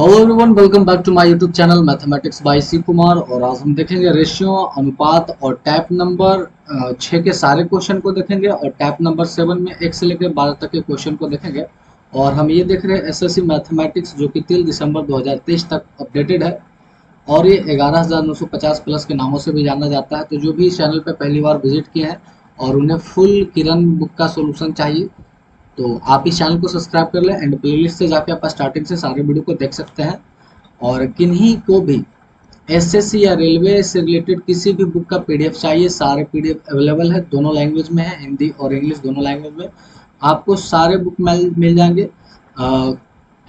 Hello everyone, welcome back to my YouTube channel mathematics by C Kumar. और आज हम देखेंगे रेशियो, अनुपात और टैप नंबर 6 के सारे क्वेश्चन को देखेंगे और टैप नंबर 7 में 1 से लेकर 12 तक के क्वेश्चन को देखेंगे। और हम ये देख रहे हैं एसएससी मैथमेटिक्स जो कि 3 दिसंबर 2023 तक अपडेटेड है और ये 11,950 प्लस के नामों से भी जाना जाता है। तो जो भी इस चैनल पर पहली बार विजिट किए हैं और उन्हें फुल किरण बुक का सोल्यूशन चाहिए तो आप इस चैनल को सब्सक्राइब कर लें एंड प्लेलिस्ट से जाके आप स्टार्टिंग से सारे वीडियो को देख सकते हैं। और किन्हीं को भी एसएससी या रेलवे से रिलेटेड किसी भी बुक का पीडीएफ चाहिए, सारे पीडीएफ अवेलेबल है, दोनों लैंग्वेज में है, हिंदी और इंग्लिश दोनों लैंग्वेज में आपको सारे बुक मिल जाएंगे।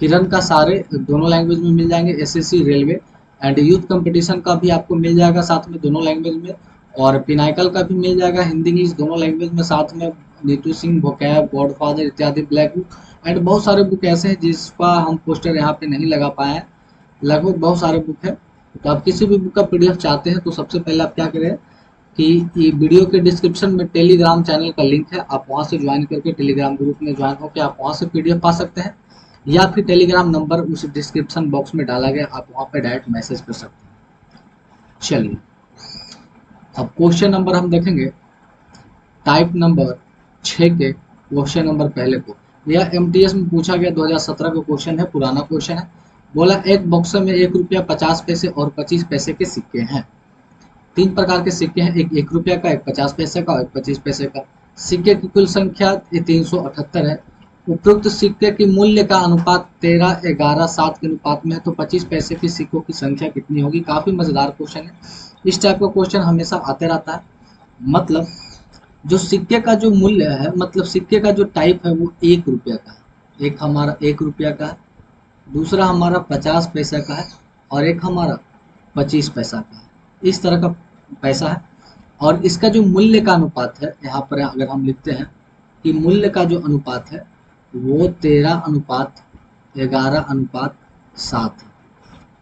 किरण का सारे दोनों लैंग्वेज में मिल जाएंगे, SSC railway and youth competition का भी आपको मिल जाएगा साथ में दोनों लैंग्वेज में, और पिनाइकल का भी मिल जाएगा हिंदी इंग्लिश दोनों लैंग्वेज में साथ में, नीतू सिंह, वोकैब, गॉडफादर इत्यादि ब्लैक बुक एंड बहुत सारे बुक ऐसे हैं जिसका हम पोस्टर यहाँ पे नहीं लगा पाए हैं। लगभग बहुत सारे बुक है। तो आप किसी भी बुक का पीडीएफ चाहते हैं तो सबसे पहले आप क्या करें कि ये वीडियो के डिस्क्रिप्शन में टेलीग्राम चैनल का लिंक है, आप वहां से ज्वाइन करके टेलीग्राम ग्रुप में ज्वाइन होकर आप वहां से पीडीएफ पा सकते हैं, या फिर टेलीग्राम नंबर उस डिस्क्रिप्शन बॉक्स में डाला गया, आप वहां पे डायरेक्ट मैसेज कर सकते हैं। चलिए अब क्वेश्चन नंबर हम देखेंगे टाइप नंबर 6 के क्वेश्चन नंबर पहले को। यह एमटीएस में पूछा गया 2017 का क्वेश्चन है, पुराना क्वेश्चन है। बोला एक बॉक्स में 1 रुपया 50 पैसे और 25 पैसे के सिक्के हैं। 3 प्रकार के सिक्के हैं, एक 1 रुपया का, एक 50 पैसे का और एक 25 पैसे का। सिक्के की कुल संख्या 378 है। उपरोक्त सिक्के की मूल्य का अनुपात 13, 11, 7 के अनुपात में है, तो 25 पैसे के सिक्कों की संख्या कितनी होगी। काफी मजेदार क्वेश्चन है, इस टाइप का क्वेश्चन हमेशा आते रहता है। मतलब जो सिक्के का जो मूल्य है, मतलब सिक्के का जो टाइप है वो 1 रुपया का है। एक हमारा 1 रुपया का है, दूसरा हमारा 50 पैसा का है और एक हमारा 25 पैसा का है। इस तरह का पैसा है और इसका जो मूल्य का अनुपात है, यहाँ पर अगर हम लिखते हैं कि मूल्य का जो अनुपात है वो 13:11:7 है।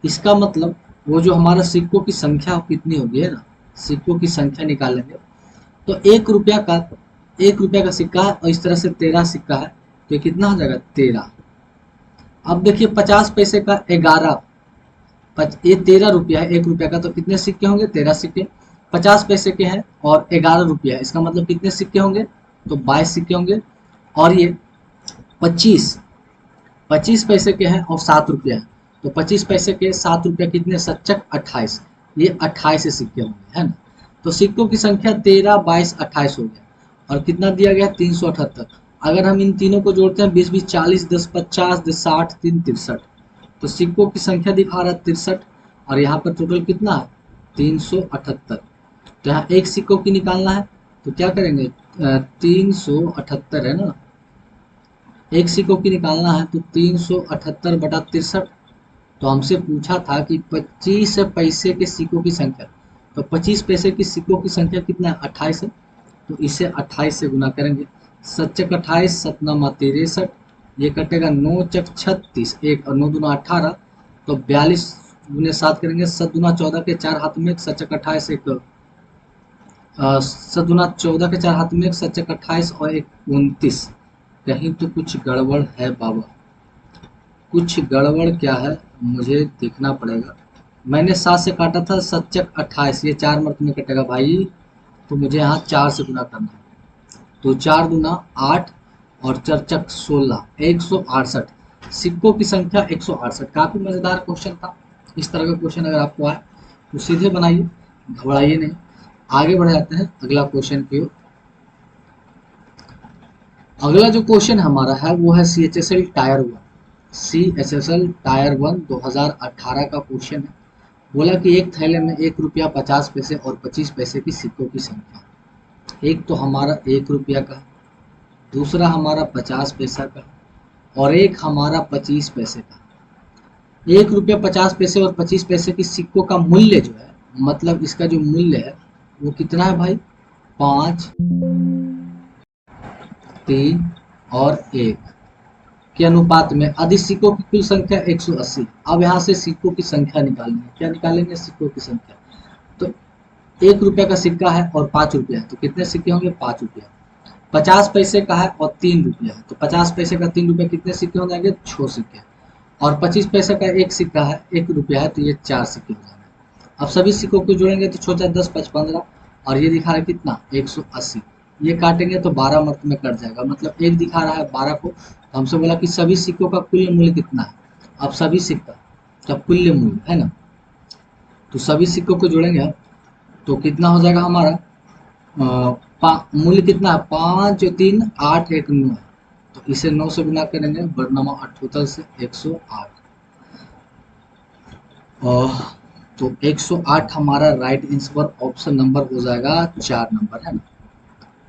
इसका मतलब वो जो हमारा सिक्कों की संख्या कितनी होगी है ना, सिक्कों की संख्या निकालेंगे तो 1 रुपया का सिक्का है और इस तरह से 13 सिक्का है, तो ये कितना हो जाएगा 13। अब देखिए 50 पैसे का 11, ये 13 रुपया है 1 रुपया का, तो कितने सिक्के होंगे 13 सिक्के। 50 पैसे के हैं और 11 रुपया है, इसका मतलब कितने सिक्के होंगे तो 22 सिक्के होंगे। और ये 25 पैसे के हैं और 7 रुपया है, तो 25 पैसे के 7 रुपया कितने, 7 28, ये 28 सिक्के होंगे है ना। तो सिक्कों की संख्या 13, 22, 28 हो गया और कितना दिया गया 378। अगर हम इन तीनों को जोड़ते हैं 20, 20, 40, 10, 50, 10, 60, 3, 63, तो सिक्कों की संख्या दिखा रहा है 63 और यहाँ पर टोटल कितना है 378। तो यहाँ एक सिक्कों की निकालना है तो क्या करेंगे 378 है ना, एक सिक्कों की निकालना है तो 378/63। तो हमसे पूछा था कि 25 पैसे के सिक्कों की संख्या, तो 25 पैसे की सिक्कों की संख्या कितना है 28 है, तो इसे 28 से गुना करेंगे। 7 28, 7 9 63, ये कटेगा 9 36, 1 और 9 दूना 18, तो 42 गुने 7 करेंगे, 7 दूना 14 के 4 हाथ में 7 28, एक 7 दूना 14 के 4 हाथ में 7 28 और 1 29। कहीं तो कुछ गड़बड़ है बाबा, कुछ गड़बड़ क्या है मुझे देखना पड़ेगा। मैंने 7 से काटा था 7 28, ये 4 मर्त में कटेगा भाई, तो मुझे यहाँ 4 से गुना करना है, तो 4 दूना 8 और 4 चक 16, 168 सिक्कों की संख्या 168। काफी मजेदार क्वेश्चन था। इस तरह का क्वेश्चन अगर आपको आए तो सीधे बनाइए, घबराइए नहीं। आगे बढ़ जाते हैं अगला क्वेश्चन की ओर। अगला जो क्वेश्चन हमारा है वो है CHSL टायर 1, CHSL टायर 1 2018 का क्वेश्चन है। बोला कि एक थैले में 1 रुपया 50 पैसे और 25 पैसे की सिक्कों की संख्या, एक तो हमारा 1 रुपया का, दूसरा हमारा 50 पैसा का और एक हमारा 25 पैसे का। 1 रुपया 50 पैसे और 25 पैसे की सिक्कों का मूल्य जो है, मतलब इसका जो मूल्य है वो कितना है भाई 5, 3 और 1 के अनुपात में। आदि सिक्कों की कुल संख्या 180। अब यहाँ से सिक्कों की संख्या निकालनी है, क्या निकालेंगे सिक्कों की संख्या। तो 1 रुपया का सिक्का है और 5 रुपया है, तो कितने सिक्के होंगे 5 रुपया। 50 पैसे का है और 3 रुपया है, तो 50 पैसे का 3 रुपया कितने सिक्के हो जाएंगे 6 सिक्के। और 25 पैसे का एक सिक्का है, 1 रुपया है, तो ये 4 सिक्के हो जाएंगे। अब सभी सिक्कों को जोड़ेंगे तो 4 4 10 5 15, और ये दिखा रहा है कितना 180। ये काटेंगे तो 12 मर्त में कट जाएगा, मतलब एक दिखा रहा है 12 को। तो हमसे बोला कि सभी सिक्कों का कुल मूल्य कितना है। अब सभी सिक्का का कुल मूल्य है ना, तो सभी सिक्कों को जोड़ेंगे आप, तो कितना हो जाएगा हमारा मूल्य कितना है 5 3 8 1 9 है। तो इसे 9 से गुना करेंगे, वर्णमा अठोतल से 108, और तो 108 हमारा राइट आंसर ऑप्शन नंबर हो जाएगा 4 नंबर, है ना।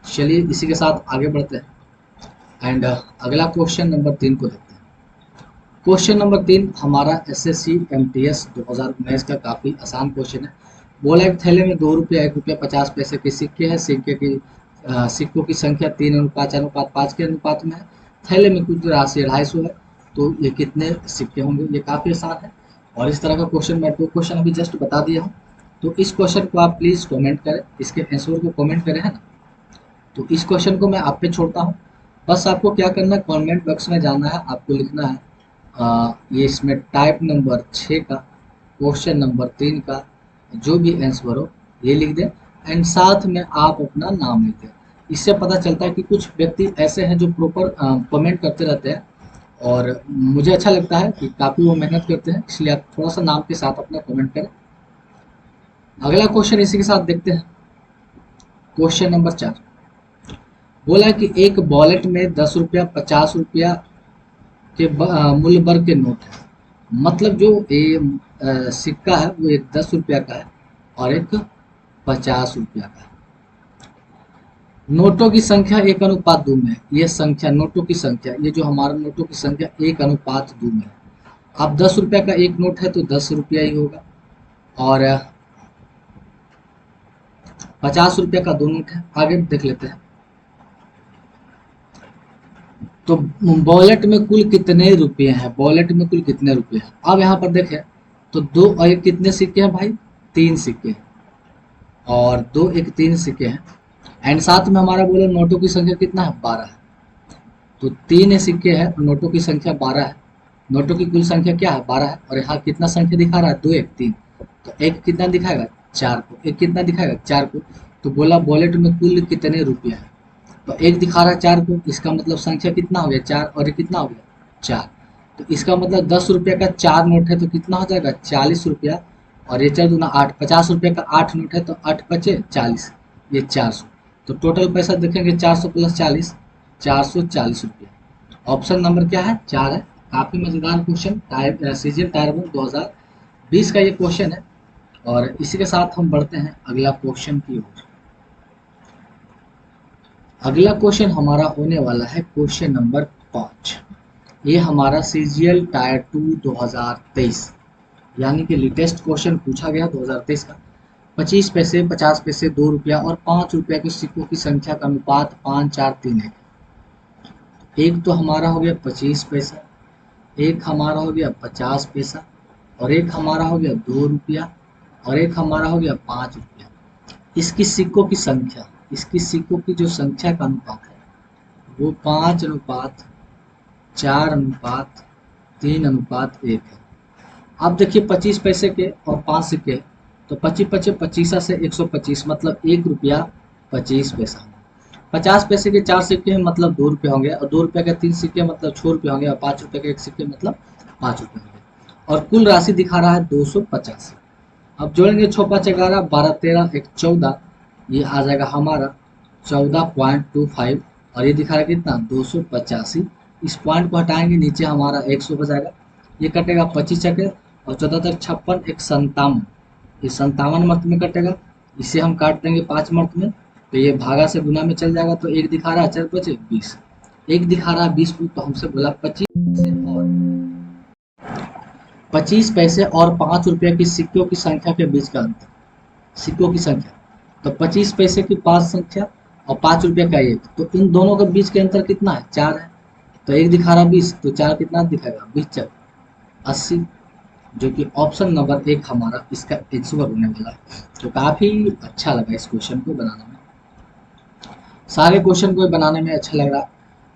चलिए इसी के साथ आगे बढ़ते हैं एंड अगला क्वेश्चन नंबर 3 को देखते हैं। क्वेश्चन नंबर 3 हमारा एसएससी एमटीएस 2019 का काफ़ी आसान क्वेश्चन है। बोला एक थैले में 2 रुपया 1 रुपया 50 पैसे के सिक्के हैं। सिक्के की सिक्कों की संख्या 3 अनुपात 4 अनुपात 5 के अनुपात में है। थैले में कुछ राशि 250 है, तो ये कितने सिक्के होंगे। ये काफ़ी आसान है, और इस तरह का क्वेश्चन मैं 2 क्वेश्चन अभी जस्ट बता दिया हूँ। तो इस क्वेश्चन को आप प्लीज़ कमेंट करें, इसके आंसर को कमेंट करें, है ना। तो इस क्वेश्चन को मैं आप पे छोड़ता हूँ। बस आपको क्या करना है, कमेंट बॉक्स में जाना है, आपको लिखना है ये इसमें टाइप नंबर 6 का, क्वेश्चन नंबर 3 का जो भी आंसर हो ये लिख दें, एंड साथ में आप अपना नाम लिख दें। इससे पता चलता है कि कुछ व्यक्ति ऐसे हैं जो प्रॉपर कमेंट करते रहते हैं, और मुझे अच्छा लगता है कि काफ़ी वो मेहनत करते हैं, इसलिए आप थोड़ा सा नाम के साथ अपना कमेंट करें। अगला क्वेश्चन इसी के साथ देखते हैं। क्वेश्चन नंबर 4 बोला कि एक वॉलेट में 10 रुपया 50 रुपया के मूल्य वर्ग के नोट है। मतलब जो ये सिक्का है वो एक 10 रुपया का है और एक 50 रुपया का है। नोटों की संख्या 1:2 में है। ये संख्या नोटों की संख्या, ये जो हमारा नोटों की संख्या 1:2 में है। अब 10 रुपया का एक नोट है तो 10 रुपया ही होगा, और 50 रुपया का 2 नोट है। आगे देख लेते हैं। तो वॉलेट में कुल कितने रुपए हैं, वॉलेट में कुल कितने रुपए हैं। अब यहाँ पर देखें तो 2 और 1 कितने सिक्के हैं भाई, 3 सिक्के हैं, और 2 1 3 सिक्के हैं, एंड साथ में हमारा बोले नोटों की संख्या कितना है 12 है। तो 3 सिक्के हैं, नोटों की संख्या 12 है। नोटों की कुल संख्या क्या है 12 है, और यहाँ कितना संख्या दिखा रहा है 2 1 3, तो एक कितना दिखाएगा 4 को, एक कितना दिखाएगा 4 को। तो बोला वॉलेट में कुल कितने रुपया है, तो एक दिखा रहा है 4 को, इसका मतलब संख्या कितना हो गया 4, और ये कितना हो गया 4। तो इसका मतलब 10 रुपये का 4 नोट है तो कितना हो जाएगा 40 रुपया, और ये 4 दूना 8, 50 रुपये का 8 नोट है तो 8 पचे 40, ये 400। तो टोटल पैसा देखेंगे 400 प्लस 40, 440 रुपया। ऑप्शन नंबर क्या है 4 है। काफ़ी मज़ेदार क्वेश्चन, टायर सीजन टायर 2020 का ये क्वेश्चन है। और इसी के साथ हम बढ़ते हैं अगला क्वेश्चन की ओर। अगला क्वेश्चन हमारा होने वाला है क्वेश्चन नंबर 5। ये हमारा सीजीएल टायर 2 2023 यानी कि लेटेस्ट क्वेश्चन पूछा गया 2023 का। 25 पैसे 50 पैसे 2 रुपया और 5 रुपया के सिक्कों की संख्या का अनुपात 5 4 3 है। एक तो हमारा हो गया 25 पैसा, एक हमारा हो गया 50 पैसा, और एक हमारा हो गया 2 रुपया, और एक हमारा हो गया 5 रुपया। इसकी सिक्कों की संख्या, इसकी सिक्कों की जो संख्या का अनुपात है वो 5:4:3:1 है। अब देखिए 25 पैसे के और 5 सिक्के, तो 25 पचे 25 से 125, मतलब 1 रुपया 25 पैसा। 50 पैसे के 4 सिक्के हैं मतलब 2 रुपये होंगे, और 2 रुपये के 3 सिक्के मतलब 6 रुपये होंगे, और 5 रुपये के 1 सिक्के मतलब 5 रुपये होंगे, और कुल राशि दिखा रहा है 285। अब जोड़ेंगे 6 5 11 12 13 1 14, ये आ जाएगा हमारा 14.25, और ये दिखा रहा है कितना 285। इस पॉइंट को हटाएंगे नीचे हमारा 100 बजाएगा, ये कटेगा 25 चक्र, और 14 तक 56 एक 57, ये 57 मर्त में कटेगा। इसे हम काट देंगे 5 मर्त में, तो ये भागा से गुना में चल जाएगा, तो एक दिखा रहा है 4 बचे 20, एक दिखा रहा है 20 को, तो हमसे बोला 25 पैसे और 5 रुपये की सिक्कों की संख्या के बीच का अंतर। सिक्कों की संख्या तो 25 पैसे की 5 संख्या और 5 रुपये का 1, तो इन दोनों के बीच के अंतर कितना है 4 है। तो एक दिखा रहा 20, तो 4 कितना दिखाएगा 20 4 80, जो कि ऑप्शन नंबर 1 हमारा इसका आंसर होने वाला है। तो काफ़ी अच्छा लगा इस क्वेश्चन को बनाने में, सारे क्वेश्चन को बनाने में अच्छा लग रहा है।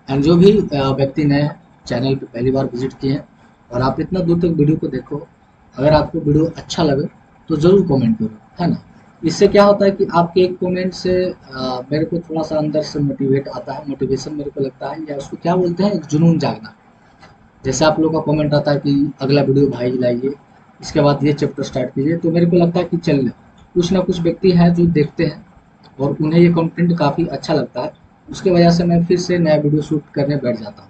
एंड जो भी व्यक्ति नए हैं चैनल पे पहली बार विजिट किए हैं और आप इतना दूर तक वीडियो को देखो, अगर आपको वीडियो अच्छा लगे तो ज़रूर कमेंट करो, है ना। इससे क्या होता है कि आपके एक कमेंट से मेरे को थोड़ा सा अंदर से मोटिवेट आता है, मोटिवेशन मेरे को लगता है, या उसको क्या बोलते हैं, एक जुनून जागना। जैसे आप लोगों का कमेंट आता है कि अगला वीडियो भाई लाइए, इसके बाद ये चैप्टर स्टार्ट कीजिए, तो मेरे को लगता है कि चल कुछ ना कुछ व्यक्ति हैं जो देखते हैं और उन्हें ये कंटेंट काफ़ी अच्छा लगता है, उसके वजह से मैं फिर से नया वीडियो शूट करने बैठ जाता हूँ।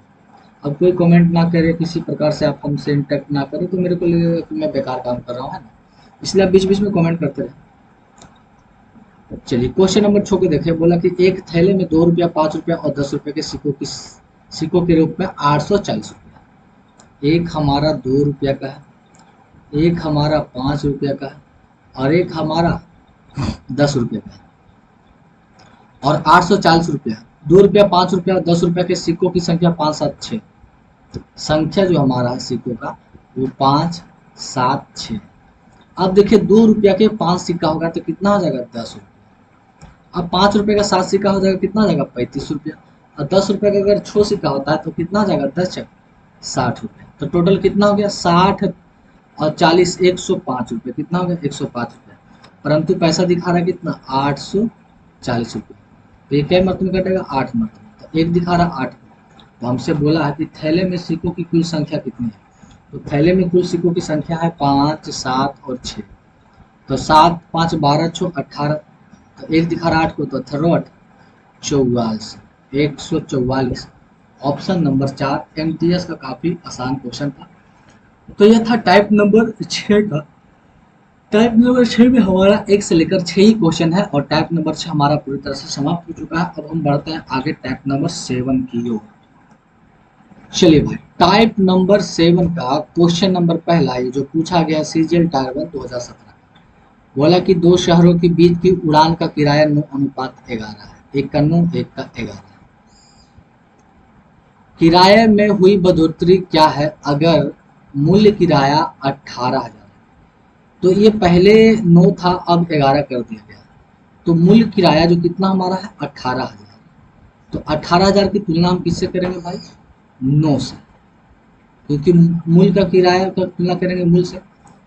अब कोई कमेंट ना करे, किसी प्रकार से आप हमसे इंटरेक्ट ना करें, तो मेरे को लगेगा कि मैं बेकार काम कर रहा हूँ, है ना। इसलिए आप बीच बीच में कमेंट करते रहे। चलिए क्वेश्चन नंबर 6 को देखिए। बोला कि एक थैले में 2 रुपया, 5 रुपया और 10 रुपये के सिक्कों के रूप में 840 रुपया। एक हमारा 2 रुपया का है, एक हमारा 5 रुपया का है, और एक हमारा 10 रुपये का है, और 840 रुपया। 2 रुपया, 5 रुपया और 10 रुपया के सिक्कों की संख्या 5, 7, 6। संख्या जो हमारा है सिक्कों का, वो 5, 7, 6। अब देखिए 2 रुपया के 5 सिक्का होगा तो कितना हो जाएगा, 10 रुपया। अब 5 रुपये का 7 सिक्का हो जाएगा, कितना हो जाएगा, 35 रुपया। और 10 रुपये का अगर 6 सिक्का होता है तो कितना हो जाएगा, 10 × 60 रुपये। तो टोटल कितना हो गया, 60 और 40, 105 रुपये। कितना हो गया, 105 रुपये। परंतु पैसा दिखा रहा है कितना, 840 रुपये। तो ये क्या मर्तबे कटेगा, 8 मर्तबे। तो एक दिखा रहा 8। तो हमसे बोला है कि थैले में सिक्कों की कुल संख्या कितनी है। तो थैले में कुल सिक्कों की संख्या है 5, 7 और 6। तो 7, 5, 12, 6, 18। तो एक दिखा रहा 8 को, तो 8, 44, 144। ऑप्शन नंबर 4 एमटीएस का काफी आसान क्वेश्चन था। तो यह था टाइप नंबर 6 का। टाइप नंबर 6 में हमारा 1 से लेकर 6 ही क्वेश्चन है, और टाइप नंबर 6 हमारा पूरी तरह से समाप्त हो चुका है। अब हम बढ़ते हैं आगे टाइप नंबर 7 की ओर। चलिए भाई, टाइप नंबर 7 का क्वेश्चन नंबर पहला, ये जो पूछा गया सीजीएल टायर 1 2017। बोला कि दो शहरों के बीच की उड़ान का किराया 9:11 है। एक का 9, एक का 11। किराए में हुई बढ़ोतरी क्या है अगर मूल्य किराया 18,000 है। तो ये पहले 9 था, अब 11 कर दिया गया। तो मूल्य किराया जो कितना हमारा है, 18,000। तो 18,000 की तुलना हम किससे करेंगे भाई, 9 से, क्योंकि मूल का किराया का तुलना करेंगे मूल से।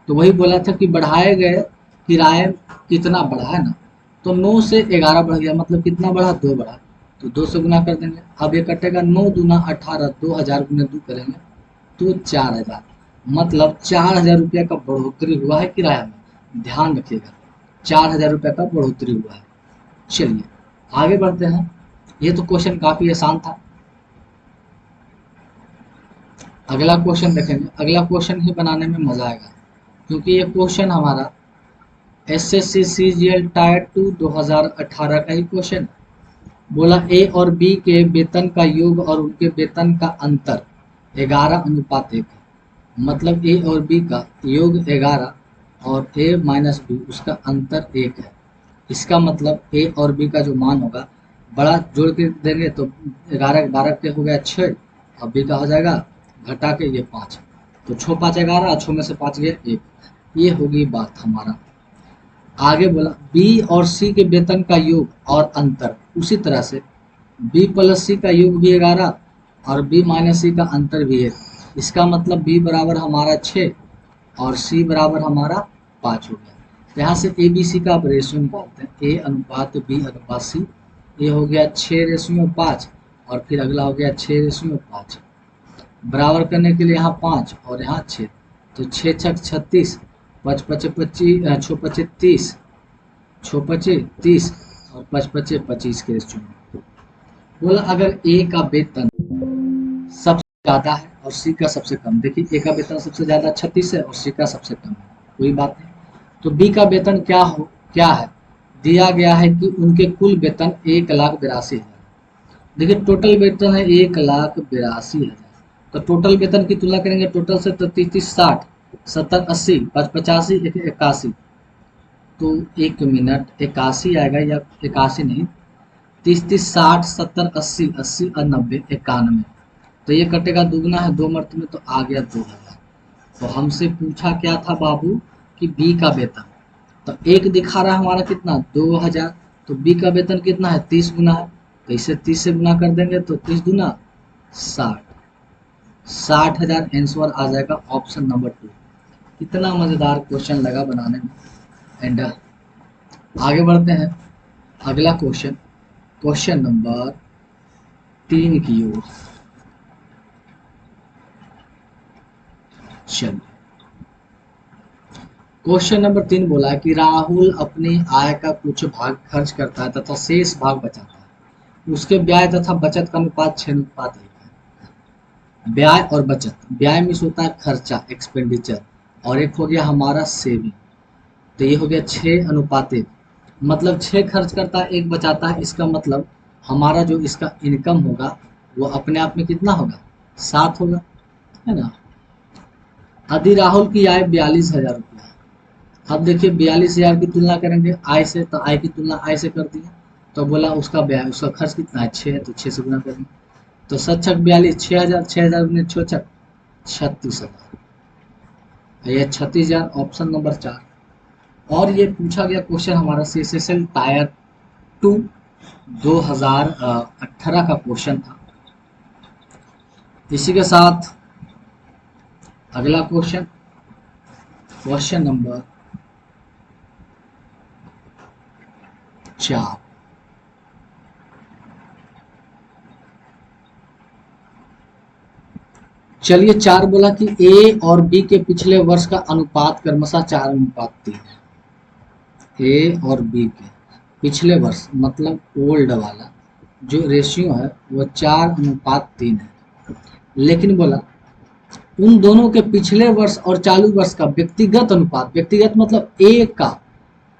तो वही बोला था कि बढ़ाए गए किराए कितना बढ़ा है ना। तो 9 से 11 बढ़ गया, मतलब कितना बढ़ा, 2 बढ़ा। तो 2 से गुना कर देंगे। अब ये कटेगा 9 दूना 18, 2,000 गुना 2 करेंगे तो 4,000। मतलब 4,000 रुपया का बढ़ोतरी हुआ है किराया में, ध्यान रखिएगा, 4,000 रुपया का बढ़ोतरी हुआ है। चलिए आगे बढ़ते हैं। ये तो क्वेश्चन काफी आसान था। अगला क्वेश्चन देखेंगे। अगला क्वेश्चन ही बनाने में मजा आएगा, क्योंकि ये क्वेश्चन हमारा एसएससी सीजीएल टायर 2 2018 का ही क्वेश्चन। बोला ए और बी के वेतन का योग और उनके वेतन का अंतर 11:1 है। मतलब ए और बी का योग 11 और ए माइनस बी उसका अंतर 1 है। इसका मतलब ए और बी का जो मान होगा, बड़ा जोड़ के देंगे तो 11 12 के हो गया 6, और बी का हो जाएगा घटा के ये 5। तो 6 5 11, 6 में से 5 गया 1। ये होगी बात हमारा। आगे बोला बी और सी के वेतन का योग और अंतर, उसी तरह से बी प्लस सी का योग भी 11 और बी माइनस सी का अंतर भी है। इसका मतलब बी बराबर हमारा 6 और सी बराबर हमारा 5 हो गया। यहाँ से ए बी सी का आप रेशियो निकालते हैं, ए अनुपात बी अनुपात सी। ये हो गया 6:5, और फिर अगला हो गया 6:5। बराबर करने के लिए यहाँ 5 और यहाँ 6, तो 6 छक 36, 5 पचे 25, 6 पचे 30, 6 पचे 30 और 5 पचे 25 के रेशियो में। बोला अगर ए का वेतन सबसे ज़्यादा है और सी का सबसे कम। देखिए ए का वेतन सबसे ज़्यादा 36 है और सी का सबसे कम है, कोई बात नहीं। तो बी का वेतन क्या है, दिया गया है कि उनके कुल वेतन 1,82,000। देखिए टोटल वेतन है 1,82,000। तो टोटल वेतन की तुलना करेंगे टोटल से, तो 33, 60, 70, 80, 5, 85, 81। तो 1 मिनट, 81 आएगा या 81 नहीं, 30, 30, 60, 70, 80, 80 और 90, 91। तो ये कटेगा दुगना है 2 मर्त में, तो आ गया 2,000। तो हमसे पूछा क्या था बाबू कि बी का वेतन। तो एक दिखा रहा है हमारा कितना, 2,000। तो बी का वेतन कितना है, 30 गुना है। तो इसे 30 से गुना कर देंगे तो 30 दूना 60, 60,000 आंसर आ जाएगा ऑप्शन नंबर 2। कितना मजेदार क्वेश्चन लगा बनाने में। एंड आगे बढ़ते हैं अगला क्वेश्चन, क्वेश्चन नंबर 3 की ओर। चलिए, क्वेश्चन नंबर 3 बोला है कि राहुल अपनी आय का कुछ भाग खर्च करता है तथा शेष भाग बचाता है, उसके ब्याज तथा बचत का अनुपात 6:1 है। ब्याज और बचत, ब्याज मीन्स होता है खर्चा, एक्सपेंडिचर, और एक हो गया हमारा सेविंग। तो ये हो गया 6:1, मतलब 6 खर्च करता है 1 बचाता है। इसका मतलब हमारा जो इसका इनकम होगा वो अपने आप में कितना होगा, 7 होगा, है ना। यदि राहुल की आय 42,000 रुपया है, अब देखिए 42,000 की तुलना करेंगे आय से, तो आय की तुलना आय से कर दिए, तो बोला उसका ब्याज, उसका खर्च कितना है 6 है, तो 6 से गुना करेंगे। तो 7×6 = 42, 6,000, 6,000 गुने 6 36,000, ये 36,000 ऑप्शन नंबर 4। और ये पूछा गया क्वेश्चन हमारा सीएसएसएल टायर 2 2018 का क्वेश्चन था। इसी के साथ अगला क्वेश्चन, क्वेश्चन नंबर 4। चलिए 4 बोला कि ए और बी के पिछले वर्ष का अनुपात क्रमशः 4:3 है। ए और बी के पिछले वर्ष मतलब ओल्ड वाला जो रेशियो है वो 4:3 है। लेकिन बोला उन दोनों के पिछले वर्ष और चालू वर्ष का व्यक्तिगत अनुपात, व्यक्तिगत मतलब ए का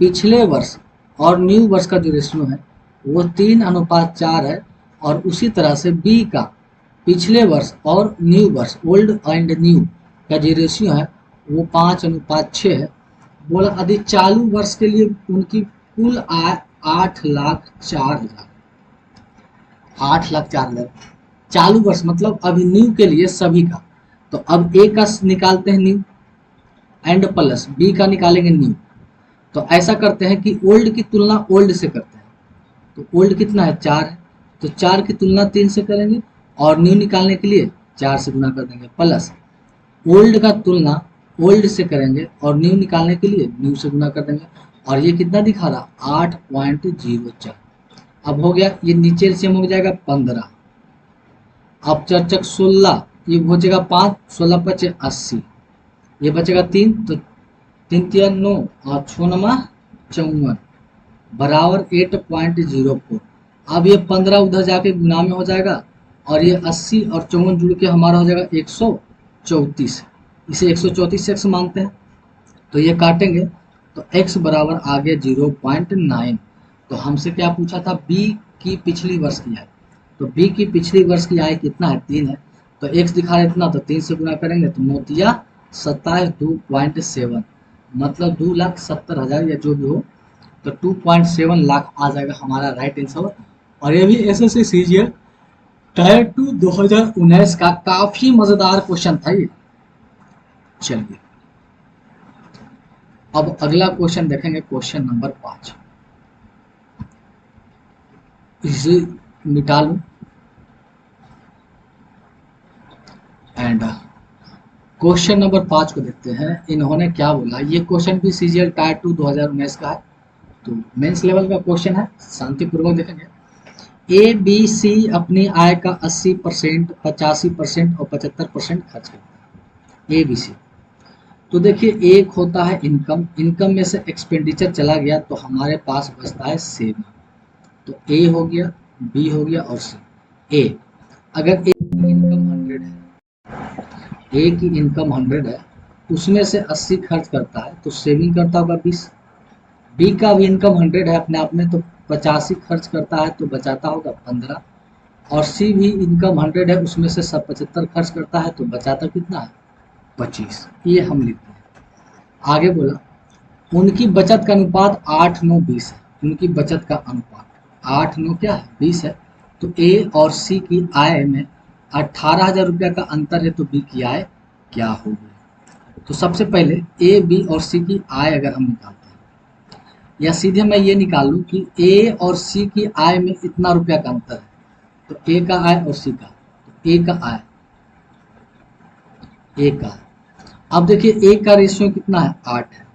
पिछले वर्ष और न्यू वर्ष का जो रेशियो है वो 3:4 है, और उसी तरह से बी का पिछले वर्ष और न्यू वर्ष, ओल्ड एंड न्यू का जो रेशियो है वो 5:6 है। बोला यदि चालू वर्ष के लिए उनकी कुल आय 8,04,000, 8,04,000 चालू वर्ष मतलब अभी न्यू के लिए सभी का। तो अब ए का निकालते हैं न्यू एंड प्लस बी का निकालेंगे न्यू। तो ऐसा करते हैं कि ओल्ड की तुलना ओल्ड से करते हैं, तो ओल्ड कितना है 4 है, तो 4 की तुलना 3 से करेंगे, और न्यू निकालने के लिए 4 से गुना कर देंगे, प्लस ओल्ड का तुलना ओल्ड से करेंगे और न्यू निकालने के लिए न्यू से गुना कर देंगे। और ये कितना दिखा रहा 8.04। अब हो गया, ये नीचे से हो जाएगा 15, अब 4 16, ये बचेगा 5, 16 5 80, ये बचेगा 3, तो 3 3 9 और 6 9 54 बराबर 8.04। अब ये 15 उधर जाके गुना में हो जाएगा, और ये 80 और 54 जुड़ के हमारा हो जाएगा 134। इसे 134 से x मानते हैं, तो ये काटेंगे तो x बराबर आ गया 0.9। तो हमसे क्या पूछा था, b की पिछली वर्ष की आय, तो b की पिछली वर्ष की आय कितना है 3 है, तो x दिखा रहा है इतना, तो 3 से गुना करेंगे तो 9×27 2.7, मतलब 2,70,000 या जो भी हो, तो 2.7 लाख आ जाएगा हमारा राइट आंसर। और ये भी एसएससी सीजीएल टायर 2 2019 का काफी मजेदार क्वेश्चन था ये। चलिए अब अगला क्वेश्चन देखेंगे, क्वेश्चन नंबर 5। इसे मिटा लूं एंड क्वेश्चन नंबर 5 को देखते हैं इन्होंने क्या बोला। ये क्वेश्चन भी सीजीएल टायर 2 2019 का है, तो मेंस लेवल का क्वेश्चन है, शांतिपूर्वक देखेंगे। ए बी सी अपनी आय का 80%, 85% और 75% खर्च करता है, ए बी सी। तो देखिए एक होता है इनकम, इनकम में से एक्सपेंडिचर चला गया तो हमारे पास बचता है सेविंग। तो ए हो गया, बी हो गया और सी। ए, अगर ए की इनकम 100 है, ए की इनकम 100 है, उसमें से 80 खर्च करता है तो सेविंग करता होगा 20। बी का भी इनकम 100 है अपने आप में, तो 85 खर्च करता है तो बचाता होगा 15। और सी भी इनकम 100 है, उसमें से सब 75 खर्च करता है तो बचाता कितना है 25। ये हम लिखते हैं। आगे बोला उनकी बचत का अनुपात 8:9:20 है, उनकी बचत का अनुपात 8:9 क्या है 20 है। तो ए और सी की आय में 18,000 रुपया का अंतर है, तो बी की आय क्या होगी। तो सबसे पहले ए बी और सी की आय अगर हम निकालते हैं, या सीधे मैं ये निकाल लूँ कि ए और सी की आय में इतना रुपया का अंतर है, तो ए का आय और सी का, तो ए का आय ए का। अब देखिए ए का रेशियो कितना है, 8 है।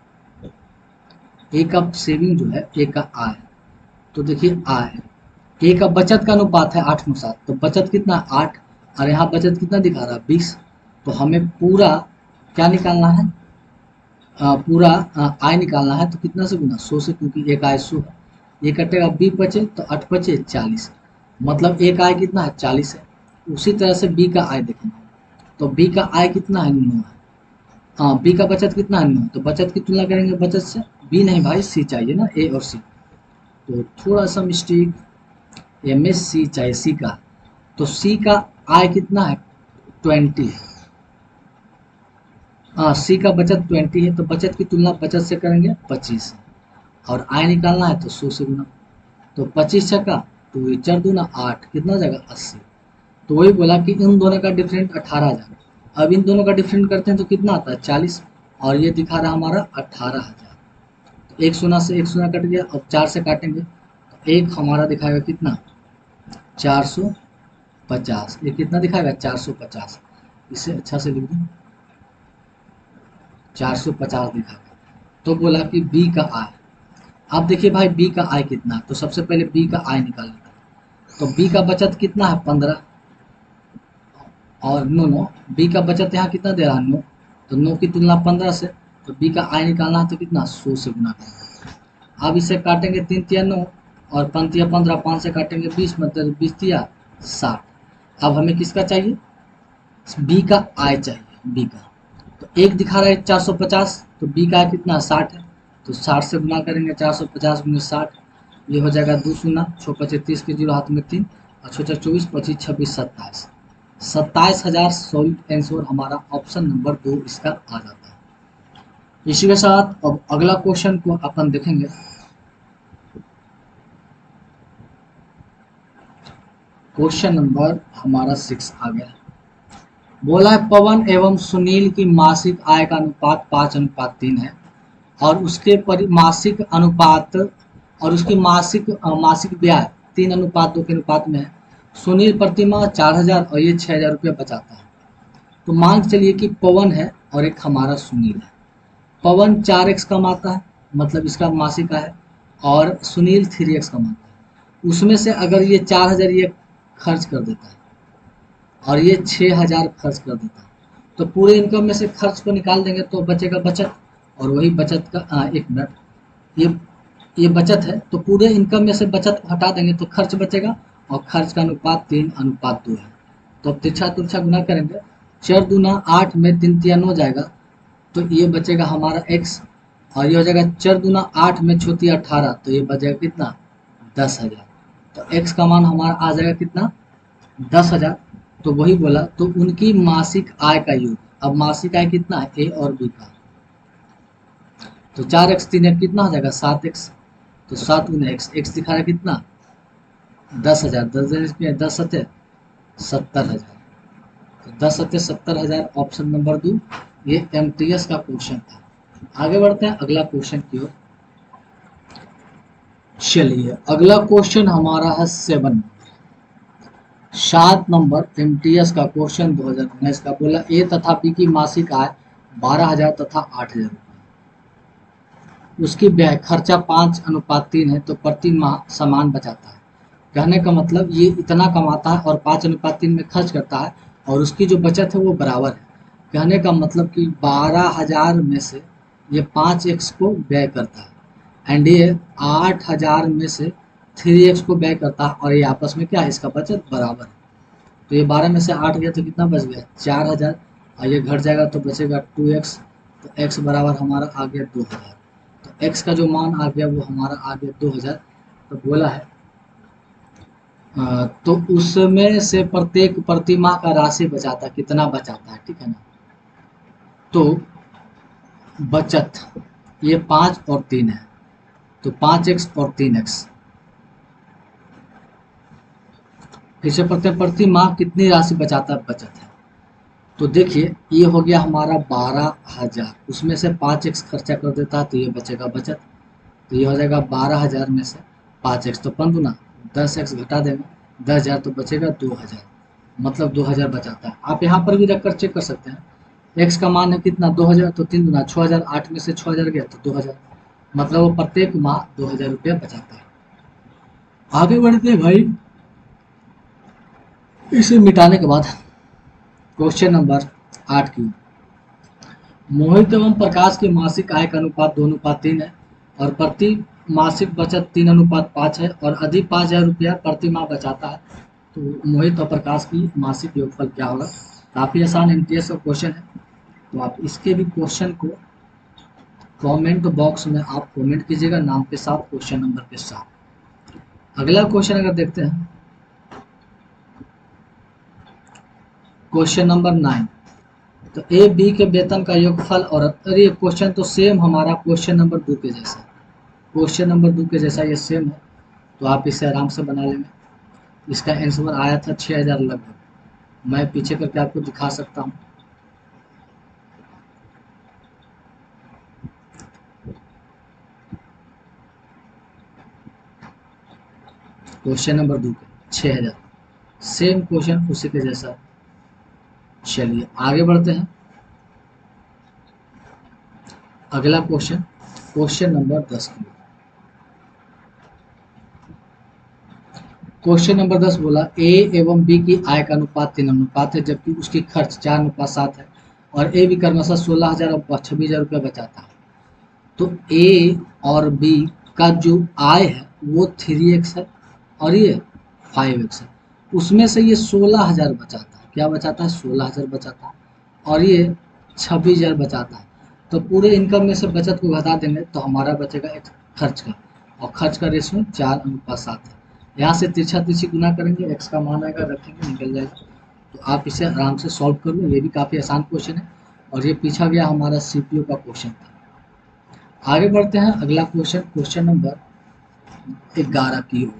ए का सेविंग जो है, ए का आय, तो देखिए आय, ए का बचत का अनुपात है 8:7, तो बचत कितना है 8, और यहाँ बचत कितना दिखा रहा है 20। तो हमें पूरा क्या निकालना है, पूरा आय निकालना है, तो कितना से गुना 100 से, क्योंकि एक आय 100 है। ये कटेगा बी बचे तो 8 बचे 40, मतलब एक आय कितना है 40 है। उसी तरह से बी का आय देखेंगे, तो बी का आय कितना है 9 है। हाँ, बी का बचत कितना है 9, तो बचत की तुलना करेंगे बचत से, बी नहीं भाई सी चाहिए ना, ए और सी। तो थोड़ा सा मिस्टेक, एम एस सी चाहिए सी का, तो सी का आय कितना है 20 है। हाँ, सी का बचत 20 है, तो बचत की तुलना बचत से करेंगे 25 है, और आय निकालना है तो 100 से गुना, तो 25 छक्का तो ये 4 दूना 8, कितना हो जाएगा 80। तो वही बोला कि इन दोनों का डिफरेंट 18,000। अब इन दोनों का डिफरेंट करते हैं तो कितना आता है 40, और ये दिखा रहा हमारा 18,000। तो एक शून्य से एक शून्य कट गया, अब 4 से काटेंगे तो एक हमारा दिखाएगा कितना 450, ये कितना दिखाएगा 450, इसे अच्छा से लिख दूँ 450 दिखाएगा। तो बोला कि बी का आय, आप देखिए भाई बी का आय कितना है, तो सबसे पहले बी का आय निकाल लेते हैं। तो बी का बचत कितना है 15, और नो बी का बचत यहाँ कितना दे रहा है 9, तो 9 की तुलना 15 से, तो बी का आय निकालना है तो कितना 100 से गुना करेंगे। अब इसे काटेंगे 3 तिया 9, और 5 तिया 15, 5 से काटेंगे 20, मतलब 20 तिया 60। अब हमें किसका चाहिए, बी का आय चाहिए, बी का। तो एक दिखा रहा है 450, तो बी का कितना 60 है, तो 60 से गुना करेंगे, 450 गुना 60, ये हो जाएगा 2 शून्य 6 25 30 के 0 हाथ में 3, और 6 24 25 26 27, 27,000 सॉल्व आंसर हमारा ऑप्शन नंबर 2 इसका आ जाता है। इसी के साथ अब अगला क्वेश्चन को अपन देखेंगे। क्वेश्चन नंबर हमारा 6 आ गया। बोला है पवन एवं सुनील की मासिक आय का अनुपात 5:3 है, और उसके मासिक अनुपात, और उसकी मासिक ब्याज 3:2 के अनुपात में है। सुनील प्रतिमाह 4,000 और ये 6,000 रुपया बचाता है। तो मान के चलिए कि पवन है और एक हमारा सुनील है। पवन 4x कमाता है, मतलब इसका मासिक आय है, और सुनील 3x कमाता है। उसमें से अगर ये 4,000 ये खर्च कर देता है, और ये 6,000 खर्च कर देता है, तो पूरे इनकम में से खर्च को निकाल देंगे तो बचेगा बचत, और वही बचत का एक मिनट, ये ये बचत है, तो पूरे इनकम में से बचत को हटा देंगे तो खर्च बचेगा, और खर्च का अनुपात 3:2 है। तो अब तिरछा तिरछा गुना करेंगे, 4 दूना 8 में 3 तिया 9 जाएगा, तो ये बचेगा हमारा x, और ये हो जाएगा 4 दूना 8 में 6 18, तो ये बचेगा कितना 10,000। तो x का मान हमारा आ जाएगा कितना 10,000। तो वही बोला, तो उनकी मासिक आय का योग, अब मासिक आय कितना है ए और बी का, तो 4x 3x कितना हो जाएगा 7x, तो 7 गुना x दिखा रहा है कितना 10,000, 10 सत्य 70,000, तो 10 सत्य 70,000 ऑप्शन नंबर 2 ये एमटीएस का क्वेश्चन था। आगे बढ़ते हैं अगला क्वेश्चन की ओर। चलिए अगला क्वेश्चन हमारा है 7 नंबर एमटीएस का क्वेश्चन 2019 का। बोला ए तथा बी की मासिक आय 12,000 तथा 8,000 रुपये, उसकी व्यय खर्चा 5:3 है, तो प्रति माह समान बचाता है। कहने का मतलब ये इतना कमाता है और 5:3 में खर्च करता है, और उसकी जो बचत है वो बराबर है। कहने का मतलब कि 12,000 में से ये 5x को व्यय करता है, एंड ये 8,000 में से 3x को व्यय करता है, और ये आपस में क्या है इसका बचत बराबर है। तो ये 12 में से 8 गया तो कितना बच गया 4,000, और ये घट जाएगा तो बचेगा 2x, तो x बराबर हमारा आ गया 2,000। तो x का जो मान आ गया वो हमारा आ गया 2,000। तो बोला है तो उसमें से प्रत्येक प्रतिमाह का राशि बचाता है, कितना बचाता है, ठीक है ना। तो बचत ये 5 और 3 है, तो 5x और 3x, फिर से प्रति माह कितनी राशि बचाता है बचत है। तो देखिए ये हो गया हमारा 12,000, उसमें से 5x खर्चा कर देता है तो ये बचेगा बचत, तो ये हो जाएगा 12,000 में से 5x, तो 5 दूना 10x घटा देंगे 10,000, तो बचेगा 2,000, मतलब 2,000 बचाता है। आप यहाँ पर भी रखकर चेक कर सकते हैं एक्स का मान है कितना 2000, तो 3 गुना 6000, 8 में से 6000 गया तो 2000, मतलब वो प्रत्येक माह 2000 रुपया बचाता है। आगे बढ़ते हैं भाई, इसे मिटाने के बाद क्वेश्चन नंबर 8 की। मोहित एवं प्रकाश की मासिक आय का अनुपात 2:3 है और प्रति मासिक बचत 3:5 है और अधिक 5000 रुपया प्रति माह बचाता है, तो मोहित और प्रकाश की मासिक योगफल क्या होगा। काफ़ी आसान एमटीएस का क्वेश्चन है, तो आप इसके भी क्वेश्चन को कमेंट बॉक्स में आप कमेंट कीजिएगा नाम के साथ, क्वेश्चन नंबर के साथ। अगला क्वेश्चन अगर देखते हैं, क्वेश्चन नंबर 9, तो ए बी के वेतन का योगफल, और अरे ये क्वेश्चन तो सेम हमारा क्वेश्चन नंबर 2 के जैसा, क्वेश्चन नंबर 2 के जैसा ये सेम है, तो आप इसे आराम से बना लेंगे। इसका आंसर आया था 6000 लगभग, मैं पीछे करके आपको दिखा सकता हूँ। क्वेश्चन नंबर 2 के 6000, सेम क्वेश्चन उसी के जैसा। चलिए आगे बढ़ते हैं, अगला क्वेश्चन, क्वेश्चन नंबर 10 की। क्वेश्चन नंबर 10 बोला ए एवं बी की आय का अनुपात 3:5 है, जबकि उसकी खर्च 4:7 है और ए बी क्रमशः 16,000 और 26,000 रुपया बचाता है। तो ए और बी का जो आय है वो 3x है और ये 5x है, उसमें से ये 16,000 बचाता है। क्या बचाता है? 16,000 बचाता है और ये 26,000 बचाता है। तो पूरे इनकम में से बचत को घटा देंगे तो हमारा बचेगा एक खर्च का, और खर्च का रेशियो 4:7 है। यहाँ से तिरछा तिरछी गुना करेंगे, एक्स का मान आएगा, रखेंगे, निकल जाएगा। तो आप इसे आराम से सॉल्व कर लो, ये भी काफ़ी आसान क्वेश्चन है और ये पीछा गया हमारा सीपीयू का क्वेश्चन था। आगे बढ़ते हैं, अगला क्वेश्चन, क्वेश्चन नंबर 11 की ओर।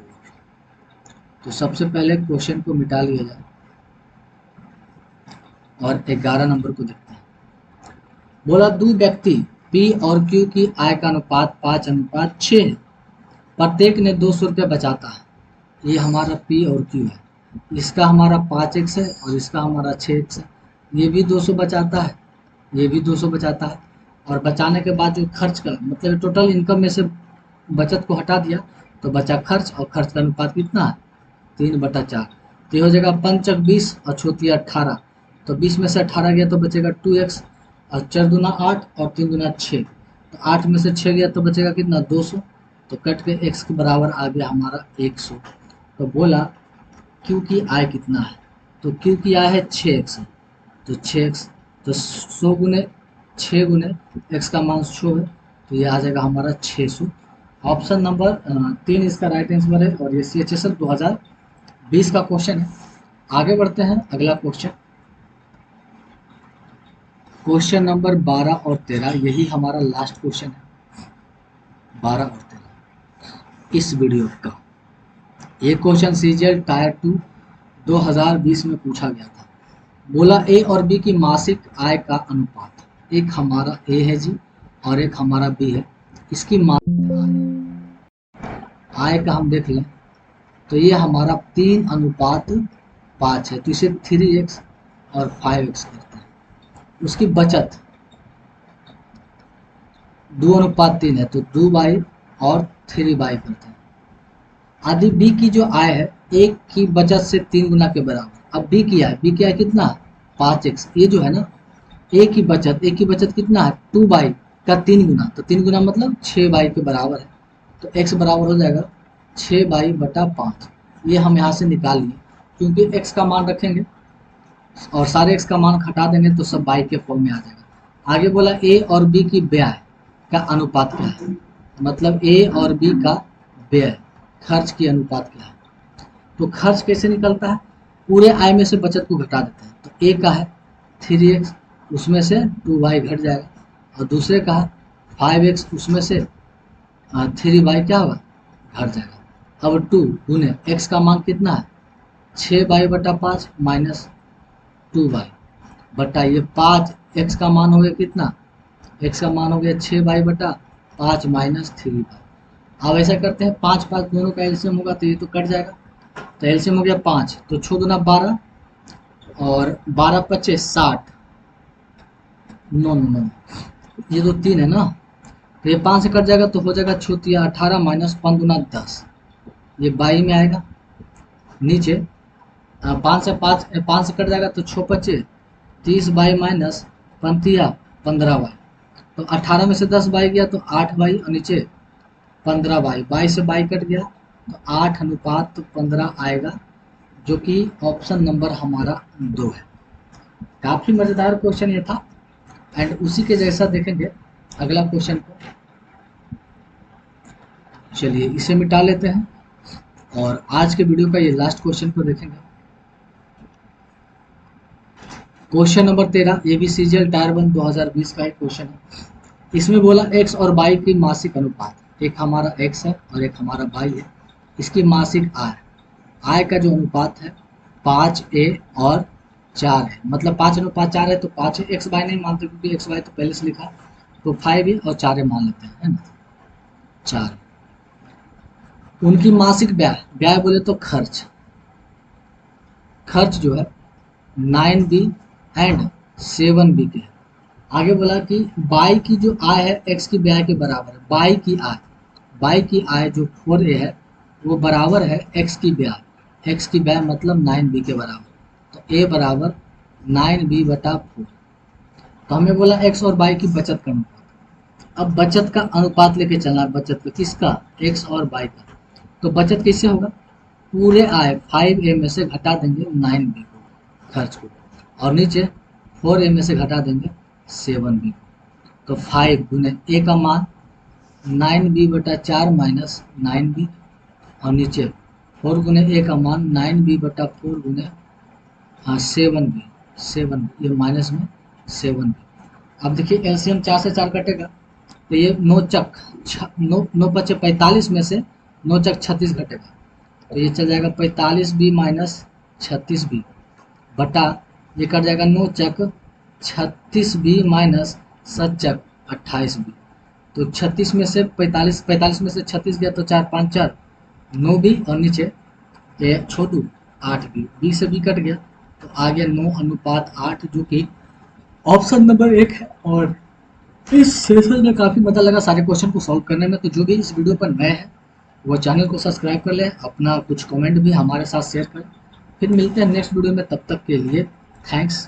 तो सबसे पहले क्वेश्चन को मिटा लिया जाए और 11 नंबर को देखते हैं। बोला दो व्यक्ति पी और क्यू की आय का अनुपात 5:6 है, प्रत्येक ने 200 रुपये बचाता है। ये हमारा पी और क्यू है, इसका हमारा 5x है और इसका हमारा 6x है। ये भी 200 बचाता है, ये भी 200 बचाता है, और बचाने के बाद जो खर्च का मतलब टोटल इनकम में से बचत को हटा दिया तो बचा खर्च, और खर्च का अनुपात कितना है? 3/4। तो ये हो जाएगा 5 20 और छोटी 18, तो 20 में से 18 गया तो बचेगा 2x, और 4 दूना 8 और 3 दूना 6, तो 8 में से 6 गया तो बचेगा कितना? 200, तो कट के x के बराबर आ गया हमारा 100। तो बोला क्यू की आय कितना है, तो क्यू की आय है 6x, तो 6x, तो 100 गुने 6 गुने x का मान 100 है, तो ये आ जाएगा हमारा 600। ऑप्शन नंबर 3 इसका राइट आंसर है और ये CHSL 2020 का क्वेश्चन है। आगे बढ़ते हैं, अगला क्वेश्चन, क्वेश्चन नंबर 12 और 13, यही हमारा लास्ट क्वेश्चन है, 12 और 13 इस वीडियो का। ये क्वेश्चन CGL टायर 2 2020 में पूछा गया था। बोला ए और बी की मासिक आय का अनुपात, एक हमारा ए है जी और एक हमारा बी है, इसकी आय का हम देख लें तो ये हमारा 3:5 है, तो इसे 3x और 5x करते हैं। उसकी बचत 2:3 है, तो 2 और 3 करते हैं। आदि बी की जो आय है एक की बचत से 3 गुना के बराबर। अब बी की आय कितना? 5x। ये जो है ना, ए की बचत कितना है? 2 का 3 गुना, तो 3 गुना मतलब 6 के बराबर है, तो x बराबर हो जाएगा 6/5। ये हम यहाँ से निकाल लिए, क्योंकि x का मान रखेंगे और सारे x का मान हटा देंगे तो सब y के फॉर्म में आ जाएगा। आगे बोला ए और बी की व्यय का अनुपात क्या है, मतलब ए और बी का व्यय खर्च की अनुपात क्या है। तो खर्च कैसे निकलता है? पूरे आय में से बचत को घटा देते हैं। तो ए का है 3x, उसमें से 2y घट जाएगा, और दूसरे का है 5x, उसमें से 3y क्या होगा? घट जाएगा। अब 2 गुने x का मान कितना है? 6/5 माइनस 2y बटा ये 5, x का मान हो गया कितना? x का मान हो गया 6/5 माइनस 3y। अब ऐसा करते हैं, 5 5 दोनों का एलसीएम होगा तो ये तो कट जाएगा, तो एलसीएम हो गया 5, तो 6 दूना 12 और 12 25 60, नो नो नो, ये तो 3 है ना, तो ये 5 से कट जाएगा तो हो जाएगा छोटिया 18 माइनस 5 दूना 10, ये 22 में आएगा। नीचे 5 से 5 से कट जाएगा तो 6 बचे 30 बाई माइनस 15 15 बाई, तो 18 में से 10 बाई गया तो 8 बाई, और नीचे 15 बाई, 22 से बाई कट गया तो 8 अनुपात 15 आएगा, जो कि ऑप्शन नंबर हमारा 2 है। काफ़ी मज़ेदार क्वेश्चन ये था। एंड उसी के जैसा देखेंगे अगला क्वेश्चन को। चलिए इसे मिटा लेते हैं और आज के वीडियो का ये लास्ट क्वेश्चन को देखेंगे। क्वेश्चन नंबर 13 एबीसीजीएल टायर 1 2020 का एक क्वेश्चन है। इसमें बोला एक्स और वाई की मासिक अनुपात, एक हमारा एक्स है और एक हमारा वाई है, इसकी मासिक आय, आय का जो अनुपात है 5a और 4 है, मतलब 5:4 है तो 5 है, एक्स वाई नहीं मानते क्योंकि एक्स वाई तो पहले से लिखा, तो 5a और 4a मान लेते हैं, है ना, 4। उनकी मासिक व्यय, व्यय बोले तो खर्च, खर्च जो है 9b एंड 7b के। आगे बोला कि बाई की जो आय है एक्स की ब्याह के बराबर है, बाई की आय, बाई की आय जो 4a है वो बराबर है एक्स की ब्याह, एक्स की ब्याह मतलब 9b के बराबर, तो a बराबर 9b बटा 4। तो हमें बोला एक्स और बाई की बचत का अनुपात, अब बचत का अनुपात लेके चलना है, बचत का किसका, एक्स और बाई का। तो बचत कैसे होगा, पूरे आय 5a में से घटा देंगे 9b को, खर्च को, और नीचे 4a में से घटा देंगे 7b को, तो 5 गुने a का मान 9b बटा 4 माइनस 9b, और नीचे 4 गुने a का मान 9b बटा 4 गुने 7b, 7 ये माइनस में 7b। अब देखिए एलसीएम 4 से 4 कटेगा तो ये 9 चक 9 बचे 45 में से 9 चक 36 घटेगा, तो ये चल जाएगा 45b माइनस 36b बटा, ये कट जाएगा 9 चक 36b माइनस 7 चक 28b, तो 36 में से 45 में से 36 गया तो 4 5 4 9b, और नीचे ये छोटू 8b, b से b कट गया तो आ गया 9:8, जो कि ऑप्शन नंबर 1 है। और इस सेशन में काफ़ी मजा लगा सारे क्वेश्चन को सॉल्व करने में। तो जो भी इस वीडियो पर नए हैं वो चैनल को सब्सक्राइब कर लें, अपना कुछ कमेंट भी हमारे साथ शेयर करें। फिर मिलते हैं नेक्स्ट वीडियो में, तब तक के लिए थैंक्स।